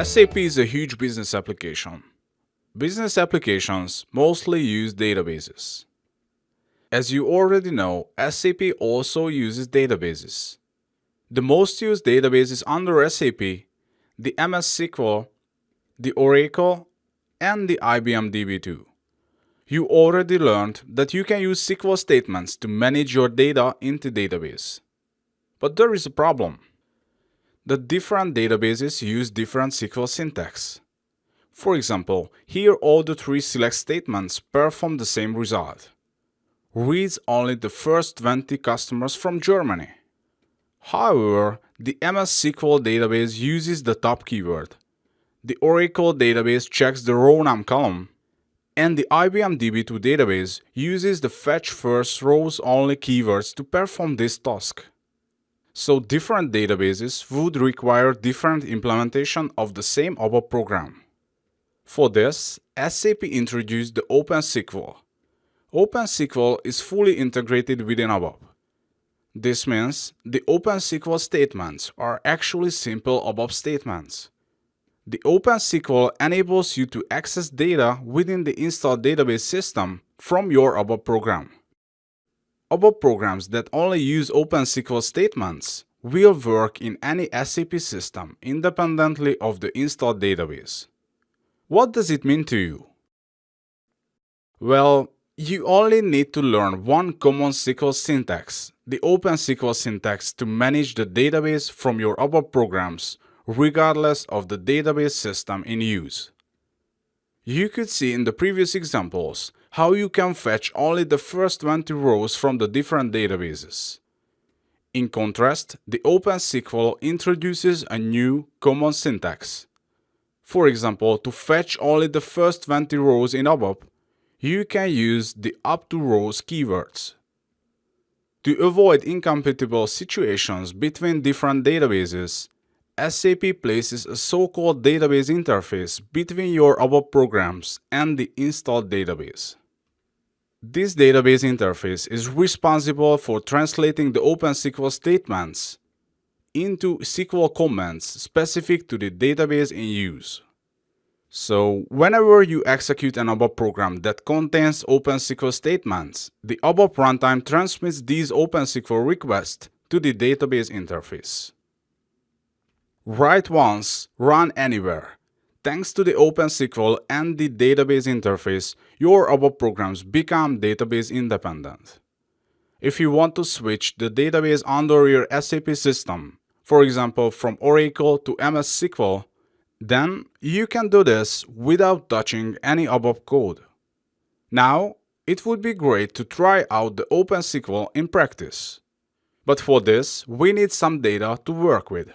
SAP is a huge business application. Business applications mostly use databases. As you already know, SAP also uses databases. The most used databases under SAP, the MS SQL, the Oracle, and the IBM DB2. You already learned that you can use SQL statements to manage your data into database. But there is a problem. The different databases use different SQL syntax. For example, here all the three select statements perform the same result. Reads only the first 20 customers from Germany. However, the MS SQL database uses the top keyword. The Oracle database checks the row name column, and the IBM DB2 database uses the fetch first rows only keywords to perform this task. So different databases would require different implementation of the same ABAP program. For this, SAP introduced the OpenSQL. OpenSQL is fully integrated within ABAP. This means the OpenSQL statements are actually simple ABAP statements. The OpenSQL enables you to access data within the installed database system from your ABAP program. ABAP programs that only use OpenSQL statements will work in any SAP system independently of the installed database. What does it mean to you? Well, you only need to learn one common SQL syntax, the OpenSQL syntax, to manage the database from your ABAP programs, regardless of the database system in use. You could see in the previous examples how you can fetch only the first 20 rows from the different databases. In contrast, the OpenSQL introduces a new common syntax. For example, to fetch only the first 20 rows in ABAP, you can use the up to rows keywords. To avoid incompatible situations between different databases, SAP places a so-called database interface between your ABAP programs and the installed database. This database interface is responsible for translating the OpenSQL statements into SQL commands specific to the database in use. So, whenever you execute an ABAP program that contains OpenSQL statements, the ABAP runtime transmits these OpenSQL requests to the database interface. Write once, run anywhere. Thanks to the OpenSQL and the database interface, your ABAP programs become database independent. If you want to switch the database under your SAP system, for example from Oracle to MS SQL, then you can do this without touching any ABAP code. Now, it would be great to try out the OpenSQL in practice. But for this, we need some data to work with.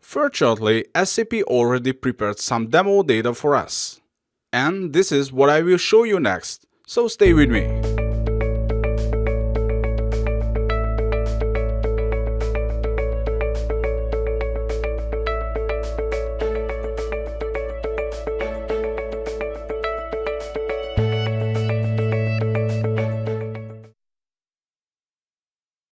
Fortunately, SAP already prepared some demo data for us. And this is what I will show you next, so stay with me.